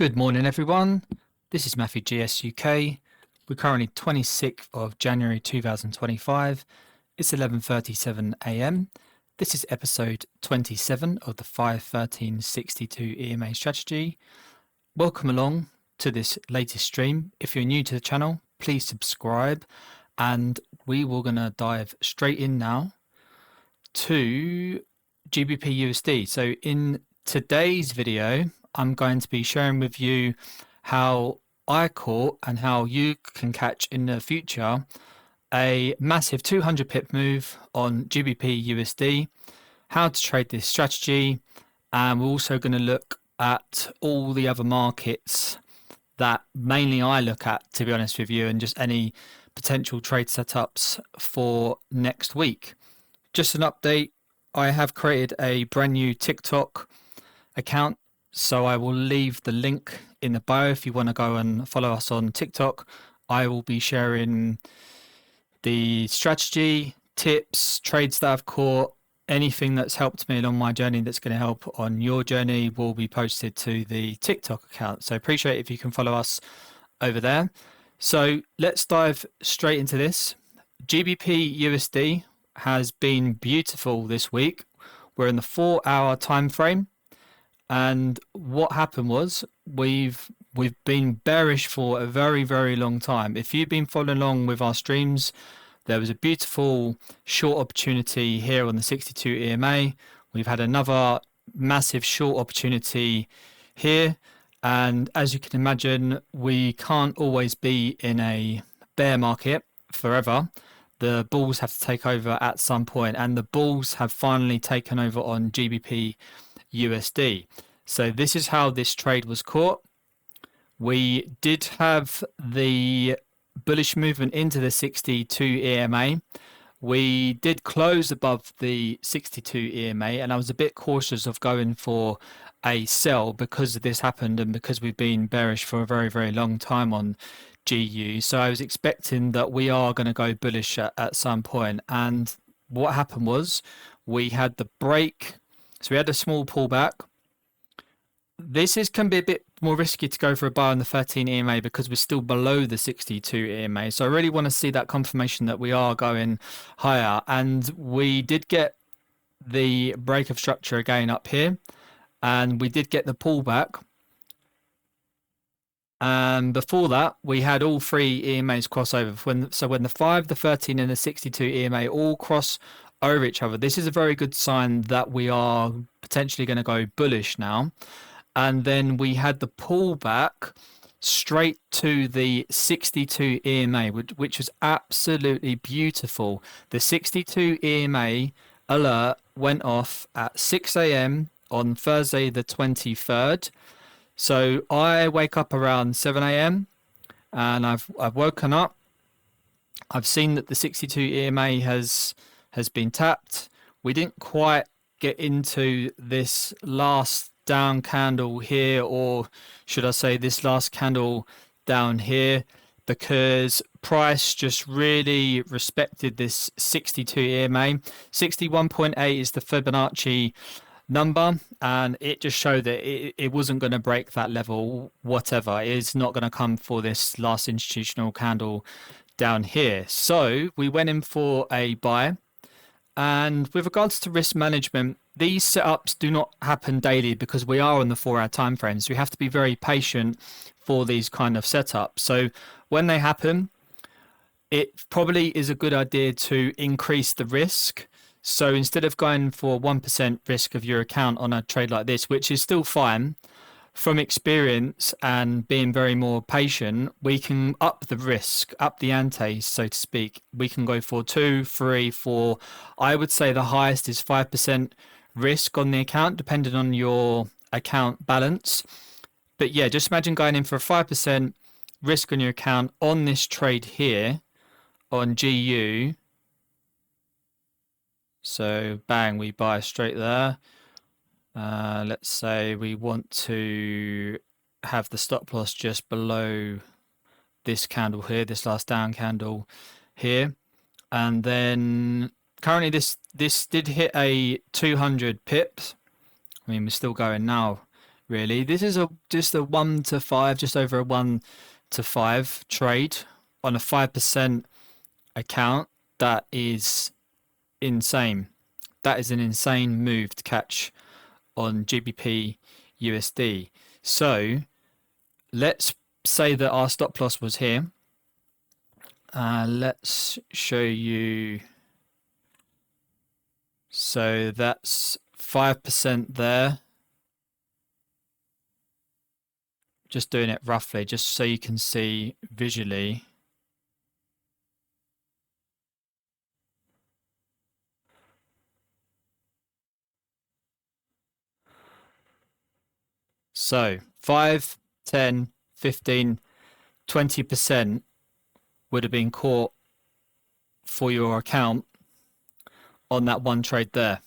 Good morning, everyone. This is Matthew GS UK. We're currently 26th of January 2025. It's 11:37 a.m. This is episode 27 of the 51362 EMA strategy. Welcome along to this latest stream. If you're new to the channel, please subscribe, and we will gonna dive straight in now to GBP USD. So in today's video, I'm going to be sharing with you how I caught and how you can catch in the future a massive 200 pip move on GBP USD, how to trade this strategy, and we're also going to look at all the other markets that mainly I look at, to be honest with you, and just any potential trade setups for next week. Just an update, I have created a brand new TikTok account, so I will leave the link in the bio if you want to go and follow us on TikTok. I will be sharing the strategy, tips, trades that I've caught, anything that's helped me along my journey that's going to help on your journey will be posted to the TikTok account. So appreciate if you can follow us over there. So let's dive straight into this. GBP USD has been beautiful this week. We're in the 4-hour time frame. And what happened was we've been bearish for a very, very long time. If you've been following along with our streams, there was a beautiful short opportunity here on the 62 EMA. We've had another massive short opportunity here. And as you can imagine, we can't always be in a bear market forever. The bulls have to take over at some point, and the bulls have finally taken over on GBP USD. So this is how this trade was caught. We did have the bullish movement into the 62 EMA. We did close above the 62 EMA, and I was a bit cautious of going for a sell because this happened and because we've been bearish for a very, very long time on GU. So I was expecting that we are going to go bullish at some point. And what happened was we had the break. So we had a small pullback. This can be a bit more risky to go for a buy on the 13 EMA because we're still below the 62 EMA. So I really want to see that confirmation that we are going higher. And we did get the break of structure again up here. And we did get the pullback. And before that, we had all three EMAs cross over. So when the 5, the 13, and the 62 EMA all cross over each other, this is a very good sign that we are potentially going to go bullish now. And then we had the pullback straight to the 62 EMA, which was absolutely beautiful. The 62 EMA alert went off at 6 a.m. on Thursday the 23rd. So I wake up around 7 a.m. and I've woken up. I've seen that the 62 EMA has been tapped. We didn't quite get into this last down candle here, or should I say this last candle down here, because price just really respected this 62 EMA. 61.8 is the Fibonacci number, and it just showed that it wasn't going to break that level. Whatever, it's not going to come for this last institutional candle down here. So we went in for a buy. And with regards to risk management, these setups do not happen daily because we are on the 4-hour time frame. So we have to be very patient for these kind of setups. So when they happen, it probably is a good idea to increase the risk. So instead of going for 1% risk of your account on a trade like this, which is still fine, from experience and being very more patient, we can up the risk, up the ante, so to speak. We can go for 2, 3, 4. I would say the highest is 5% risk on the account, depending on your account balance. But yeah, just imagine going in for a 5% risk on your account on this trade here on GU. So bang, we buy straight there. Let's say we want to have the stop loss just below this candle here, this last down candle here. And then currently this did hit a 200 pips. I mean, we're still going now. really. This is just a 1 to 5, just over a 1 to 5 trade on a 5% account. That is insane. That is an insane move to catch on GBP USD. So let's say that our stop loss was here. Let's show you. So that's 5% there. Just doing it roughly, just so you can see visually. So 5, 10, 15, 20% would have been caught for your account on that one trade there.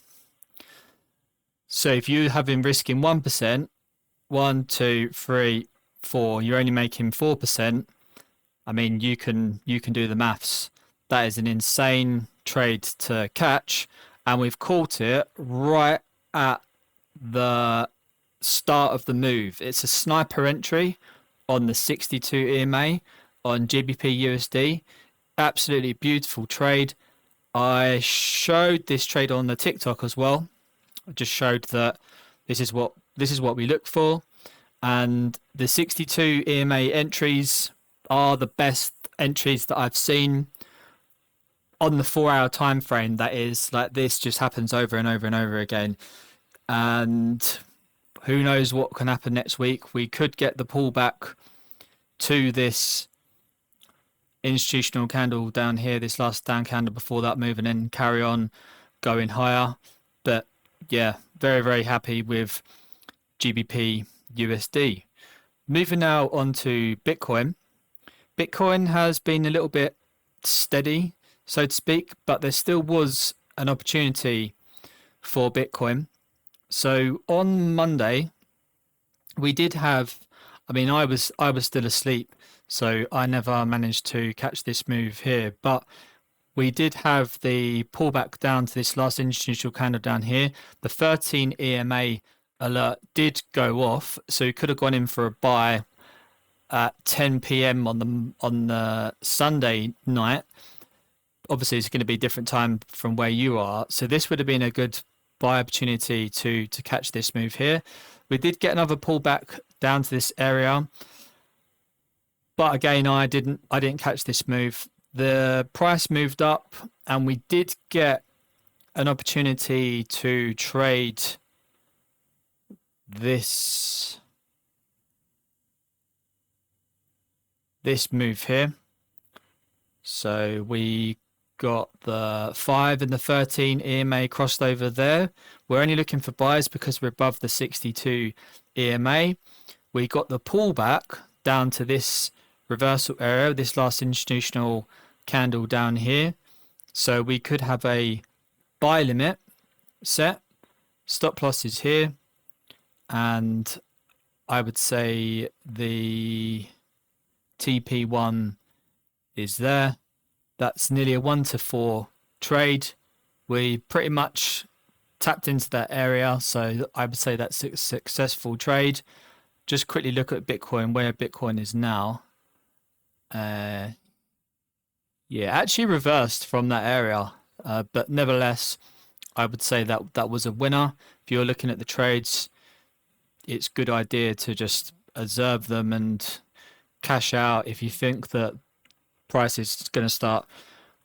So if you have been risking 1%, 1, 2, 3, 4, you're only making 4%. I mean, you can do the maths. That is an insane trade to catch, and we've caught it right at the start of the move. It's a sniper entry on the 62 EMA on GBP USD. Absolutely beautiful trade. I showed this trade on the TikTok as well. I just showed that this is what we look for, and the 62 EMA entries are the best entries that I've seen on the 4-hour time frame. That is, like, this just happens over and over and over again, and who knows what can happen next week. We could get the pullback to this institutional candle down here, this last down candle before that move, and then carry on going higher. But yeah, very, very happy with GBP USD. Moving now on to Bitcoin. Bitcoin has been a little bit steady, so to speak, but there still was an opportunity for Bitcoin. So on Monday, we did have, I mean, I was still asleep, so I never managed to catch this move here, but we did have the pullback down to this last institutional candle down here. The 13 EMA alert did go off, so you could have gone in for a buy at 10 p.m. on the Sunday night. Obviously, it's going to be a different time from where you are, so this would have been a good buy opportunity to catch this move here. We did get another pullback down to this area, but again, I didn't catch this move. The price moved up, and we did get an opportunity to trade this move here. So we got the 5 and the 13 EMA crossed over there. We're only looking for buys because we're above the 62 EMA. We got the pullback down to this reversal area, this last institutional candle down here. So we could have a buy limit set. Stop loss is here. And I would say the TP1 is there. That's nearly a 1 to 4 trade. We pretty much tapped into that area, so I would say that's a successful trade. Just quickly look at Bitcoin, where Bitcoin is now. Yeah, actually reversed from that area, but nevertheless, I would say that was a winner. If you're looking at the trades, it's a good idea to just observe them and cash out if you think that price is going to start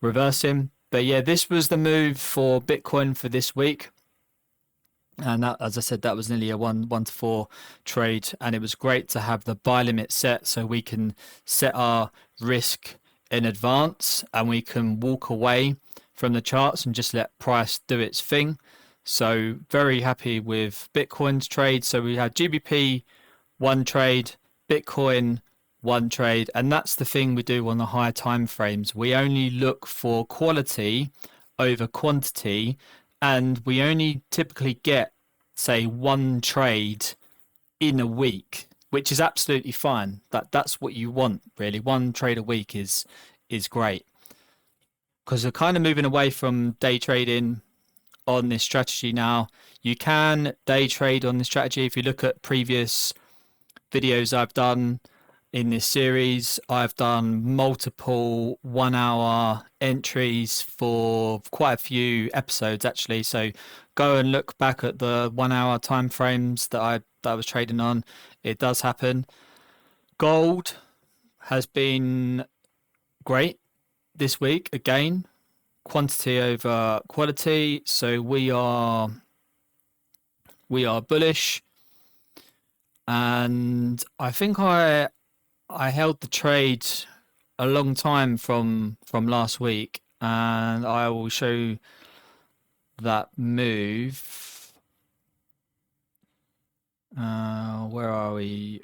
reversing. But yeah, this was the move for Bitcoin for this week. And that, as I said, that was nearly a 1 to 4 trade. And it was great to have the buy limit set so we can set our risk in advance and we can walk away from the charts and just let price do its thing. So very happy with Bitcoin's trade. So we had GBP 1 trade, Bitcoin 1 trade, and that's the thing we do on the higher time frames. We only look for quality over quantity, and we only typically get, say, 1 trade in a week, which is absolutely fine. That's what you want, really. 1 trade a week is great, because we're kind of moving away from day trading on this strategy now. You can day trade on this strategy. If you look at previous videos I've done in this series, I've done multiple 1 hour entries for quite a few episodes actually. So go and look back at the 1 hour time frames that I was trading on. It does happen. Gold has been great this week again, quantity over quality. So we are bullish, and I think I held the trade a long time from last week, and I will show that move. Where are we?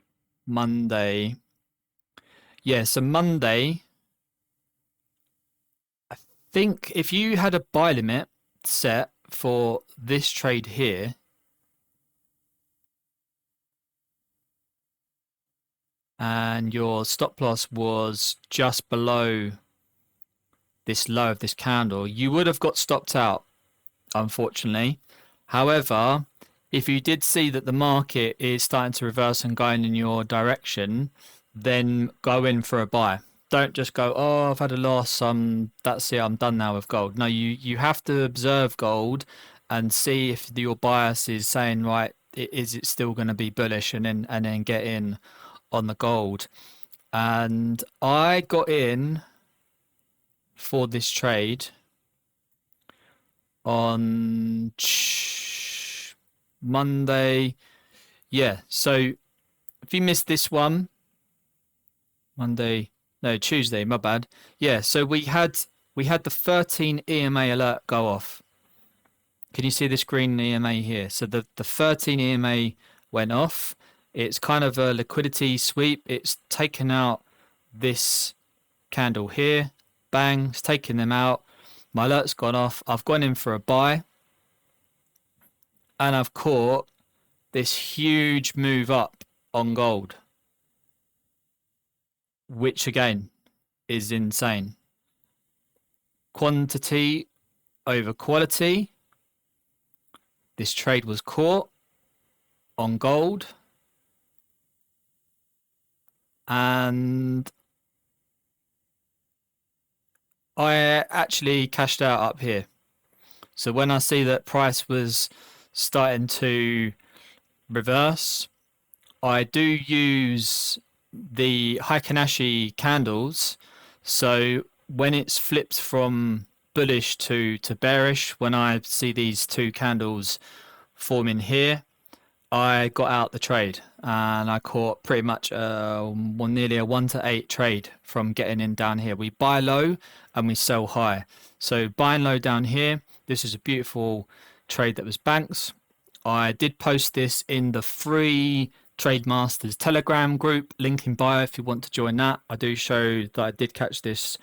Monday. Yeah, so Monday, I think if you had a buy limit set for this trade here, and your stop loss was just below this low of this candle, you would have got stopped out, unfortunately. However, if you did see that the market is starting to reverse and going in your direction, then go in for a buy. Don't just go, oh, I've had a loss, that's it, I'm done now with gold. No, you have to observe gold and see if your bias is saying, right, is it still going to be bullish, and then get in on the gold. And I got in for this trade on Monday. Yeah, so if you missed this one, Tuesday, my bad. Yeah, so we had the 13 EMA alert go off. Can you see this green EMA here? So the 13 EMA went off. It's kind of a liquidity sweep. It's taken out this candle here. Bang, it's taken them out. My alert's gone off. I've gone in for a buy, and I've caught this huge move up on gold, which again is insane. Quantity over quality. This trade was caught on gold, and I actually cashed out up here. So when I see that price was starting to reverse, I do use the Heikin-Ashi candles. So when it's flipped from bullish to bearish, when I see these two candles forming here, I got out the trade, and I caught pretty much nearly a 1-to-8 trade from getting in down here. We buy low and we sell high. So buying low down here, this is a beautiful trade that was banks. I did post this in the free Trade Masters Telegram group, link in bio if you want to join that. I do show that I did catch this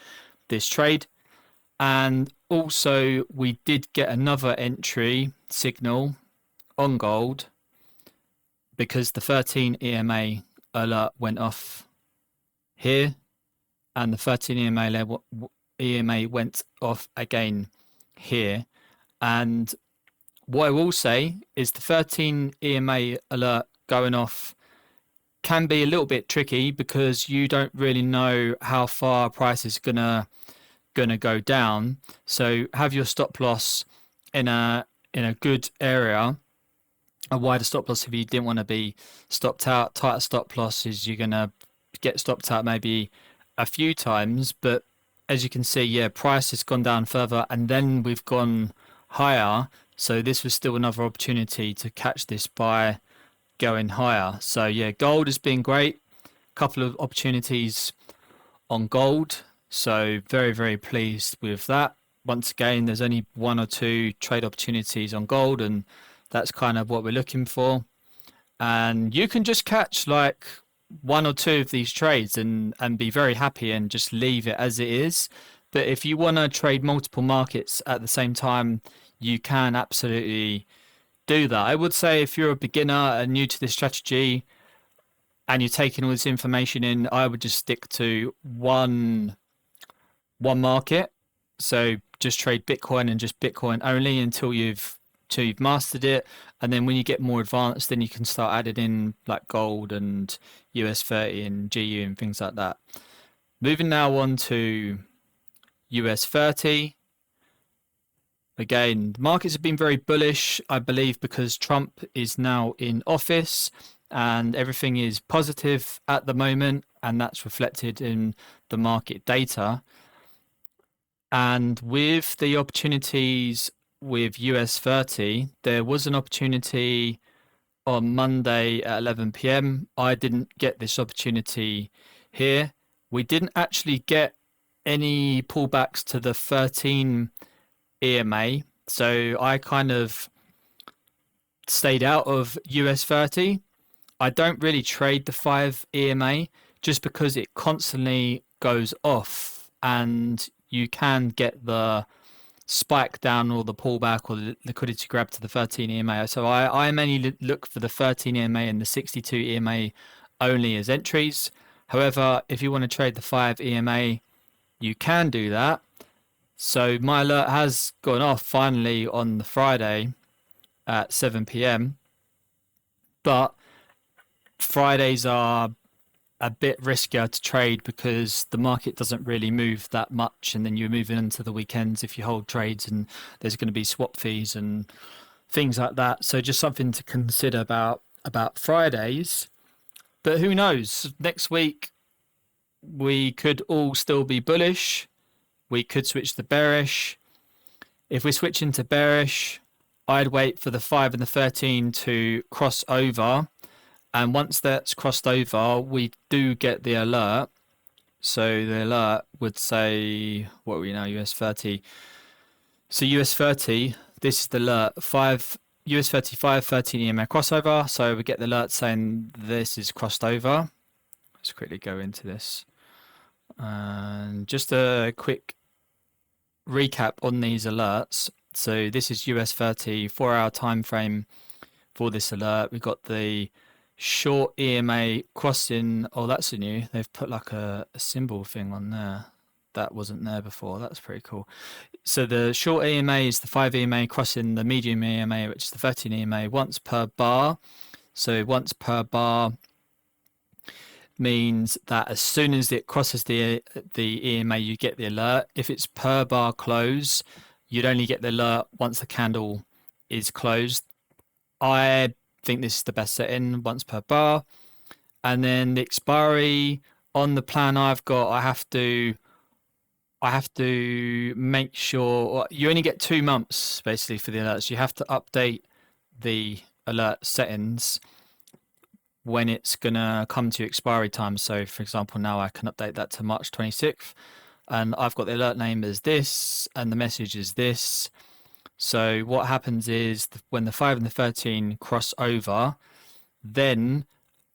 trade. And also we did get another entry signal on gold, because the 13 EMA alert went off here, and the 13 EMA went off again here. And what I will say is the 13 EMA alert going off can be a little bit tricky, because you don't really know how far price is gonna go down. So have your stop loss in a good area. A wider stop loss if you didn't want to be stopped out. Tighter stop loss is you're going to get stopped out maybe a few times. But as you can see, yeah, price has gone down further, and then we've gone higher. So this was still another opportunity to catch this by going higher. So yeah, gold has been great. Couple of opportunities on gold. So very, very pleased with that. Once again, there's only 1 or 2 trade opportunities on gold, and that's kind of what we're looking for. And you can just catch like 1 or 2 of these trades and be very happy and just leave it as it is. But if you want to trade multiple markets at the same time, you can absolutely do that. I would say if you're a beginner and new to this strategy and you're taking all this information in, I would just stick to one market. So just trade Bitcoin and just Bitcoin only until you've mastered it, and then when you get more advanced, then you can start adding in like gold and US30 and GU and things like that. Moving now on to US30. Again, the markets have been very bullish, I believe, because Trump is now in office and everything is positive at the moment, and that's reflected in the market data. And with the opportunities with US30, there was an opportunity on Monday at 11 p.m. I didn't get this opportunity here. We didn't actually get any pullbacks to the 13 EMA, so I kind of stayed out of US30. I don't really trade the 5 EMA just because it constantly goes off and you can get the spike down or the pullback or the liquidity grab to the 13 EMA. So I mainly look for the 13 EMA and the 62 EMA only as entries. However, if you want to trade the 5 EMA, you can do that. So my alert has gone off finally on the Friday at 7 p.m. But Fridays are a bit riskier to trade because the market doesn't really move that much, and then you're moving into the weekends if you hold trades, and there's going to be swap fees and things like that. So just something to consider about Fridays. But who knows? Next week we could all still be bullish. We could switch to bearish. If we switch into bearish, I'd wait for the 5 and the 13 to cross over. And once that's crossed over, we do get the alert. So the alert would say, what are we now, US30. So US30, this is the alert, US30 513 EMA crossover. So we get the alert saying this is crossed over. Let's quickly go into this. And just a quick recap on these alerts. So this is US30 4-hour time frame for this alert. We've got the short EMA crossing. Oh, that's new. They've put like a symbol thing on there that wasn't there before. That's pretty cool. So the short EMA is the 5 EMA crossing the medium EMA, which is the 13 EMA once per bar. So once per bar means that as soon as it crosses the EMA, you get the alert. If it's per bar close, you'd only get the alert once the candle is closed. I think this is the best setting, once per bar. And then the expiry on the plan I've got, I have to make sure you only get 2 months basically for the alerts. You have to update the alert settings when it's gonna come to expiry time. So for example, now I can update that to March 26th, and I've got the alert name as this and the message is this. So what happens is when the 5 and the 13 cross over, then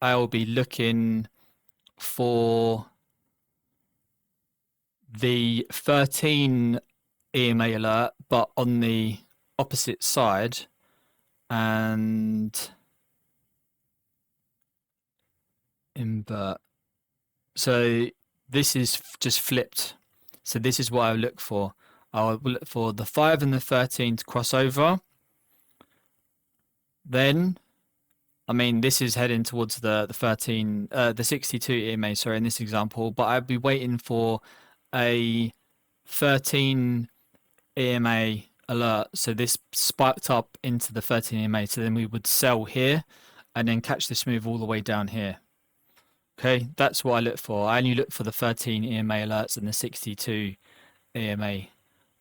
I'll be looking for the 13 EMA alert, but on the opposite side, and invert. So this is just flipped. So this is what I look for. I'll look for the 5 and the 13 to cross over. Then, I mean, this is heading towards the 13, the 62 EMA, sorry, in this example, but I'd be waiting for a 13 EMA alert. So this spiked up into the 13 EMA. So then we would sell here and then catch this move all the way down here. Okay, that's what I look for. I only look for the 13 EMA alerts and the 62 EMA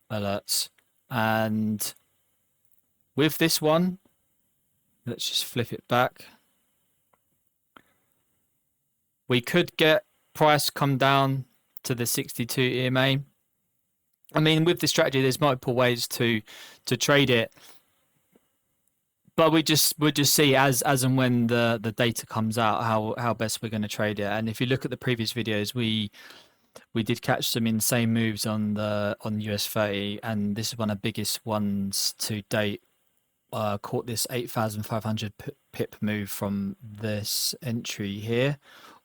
alerts. And with this one, let's just flip it back. We could get price come down to the 62 EMA. I mean, with this strategy, there's multiple ways to trade it, but we'll just see as and when the data comes out how best we're going to trade it. And if you look at the previous videos, we did catch some insane moves on US30, and this is one of the biggest ones to date. Caught this 8,500 pip move from this entry here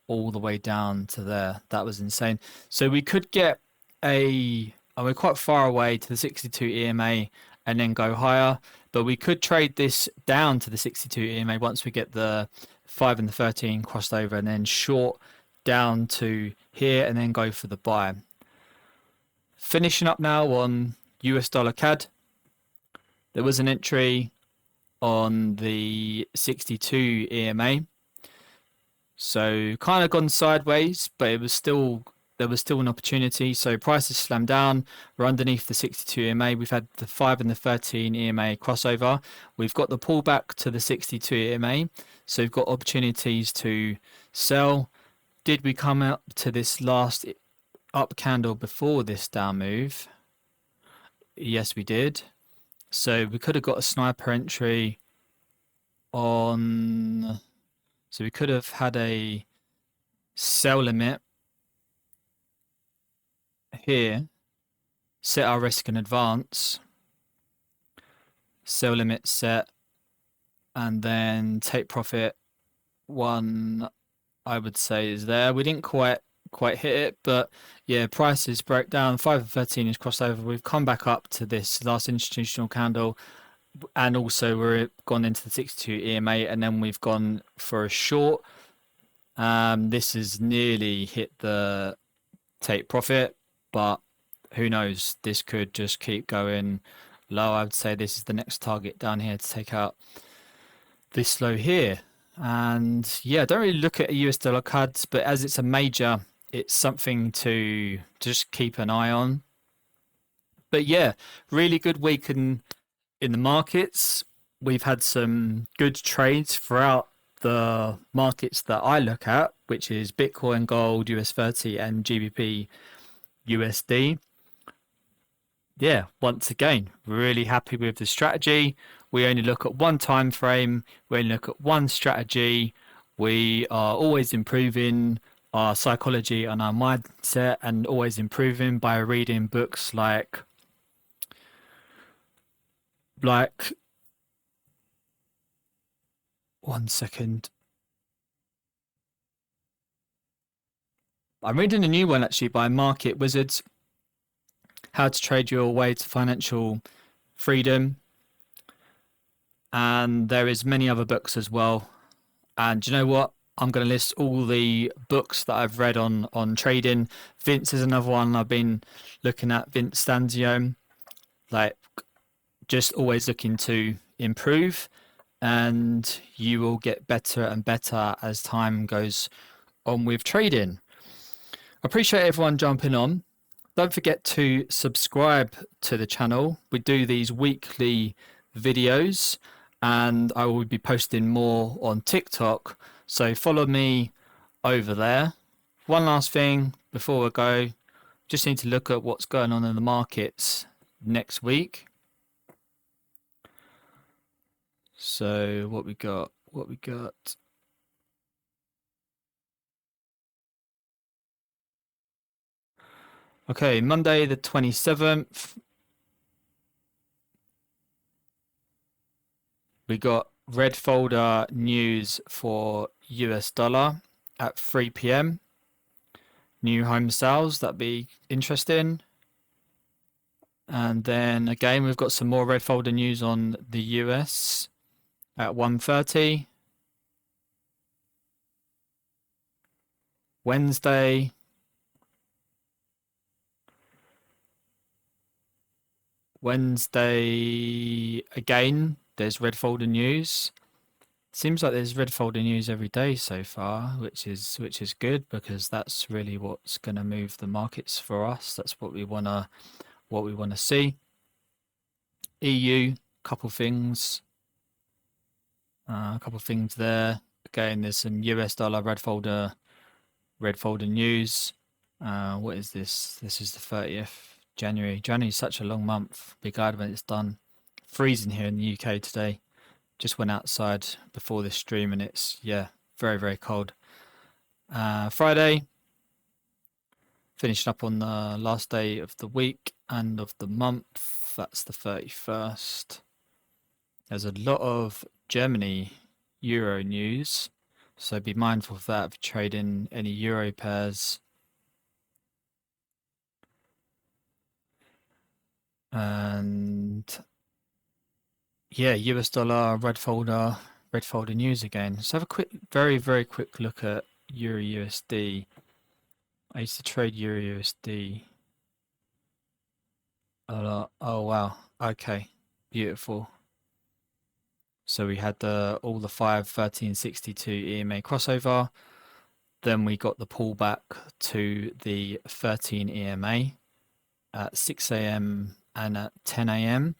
all the way down to there. That was insane. So we could get a and we're quite far away to the 62 EMA and then go higher. But we could trade this down to the 62 EMA once we get the 5 and the 13 crossed over, and then short down to here and then go for the buy. Finishing up now on US dollar CAD. There was an entry on the 62 EMA. So kind of gone sideways, but there was still an opportunity. So prices slammed down. We're underneath the 62 EMA. We've had the 5 and the 13 EMA crossover. We've got the pullback to the 62 EMA. So we've got opportunities to sell. Did we come up to this last up candle before this down move? Yes, we did. So we could have got a sniper entry on... So we could have had a sell limit here, set our risk in advance, sell limit set, and then take profit one, I would say, is there. We didn't quite hit it, but yeah, prices broke down. 5 and 13 is crossed over. We've come back up to this last institutional candle, and also we're gone into the 62 EMA, and then we've gone for a short. This has nearly hit the take profit, but who knows? This could just keep going low. I would say this is the next target down here to take out this low here. And yeah, don't really look at US dollar CADs, but as it's a major, it's something to just keep an eye on. But yeah, really good week in the markets. We've had some good trades throughout the markets that I look at, which is Bitcoin, gold, US 30, and GBP USD. Yeah, once again, really happy with the strategy. We only look at one time frame. We only look at one strategy. We are always improving our psychology and our mindset, and always improving by reading books like one second. I'm reading a new one actually by Market Wizards, How to Trade Your Way to Financial Freedom. And there is many other books as well. And you know what? I'm going to list all the books that I've read on trading. Vince is another one I've been looking at, Vince Stanzio. Like, just always looking to improve, and you will get better and better as time goes on with trading. I appreciate everyone jumping on. Don't forget to subscribe to the channel. We do these weekly videos, and I will be posting more on TikTok, so follow me over there. One last thing before we go, just need to look at what's going on in the markets next week. So what we got? Okay, Monday the 27th. We got red folder news for US dollar at 3 p.m. New home sales, that'd be interesting. And then again, we've got some more red folder news on the US at 1:30. Wednesday. Again, there's red folder news. Seems like there's red folder news every day so far, which is good, because that's really what's going to move the markets for us. That's what we want to see. EU, couple things there. Again, there's some US dollar red folder news. What is this? This is the 30th January. January is such a long month. Be glad when it's done. Freezing here in the UK today. Just went outside before this stream, and it's, yeah, very, very cold. Friday, finishing up on the last day of the week and of the month. That's the 31st. There's a lot of Germany euro news, so be mindful of that if trading any euro pairs. And yeah, US dollar, red folder news again. Let's have a quick, very, very quick look at Euro USD. I used to trade Euro USD a lot. Oh wow. Okay. Beautiful. So we had all the 5.1362 EMA crossover. Then we got the pullback to the 13 EMA at 6 a.m. and at 10 a.m.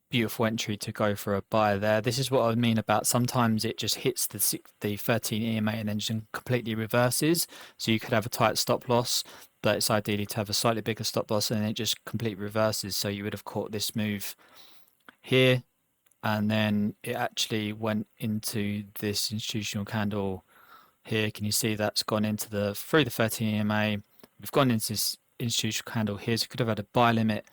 Beautiful entry to go for a buy there. This is what I mean about sometimes it just hits the 13 EMA and then just completely reverses. So you could have a tight stop loss, but it's ideally to have a slightly bigger stop loss and it just completely reverses. So you would have caught this move here, and then it actually went into this institutional candle here. Can you see that's gone into through the 13 EMA? We've gone into this institutional candle here, so you could have had a buy limit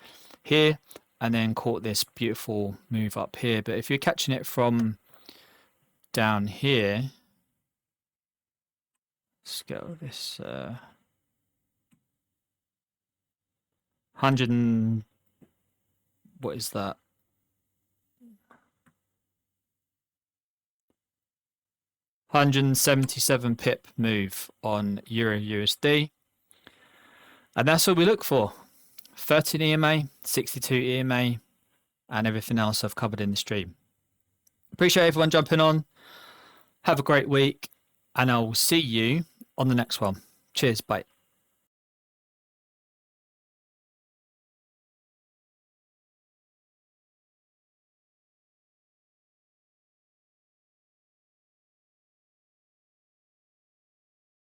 here and then caught this beautiful move up here. But if you're catching it from down here, let's go this 100 and what is that? 177 pip move on Euro USD. And that's what we look for. 13 EMA, 62 EMA, and everything else I've covered in the stream. Appreciate everyone jumping on. Have a great week, and I will see you on the next one. Cheers, bye.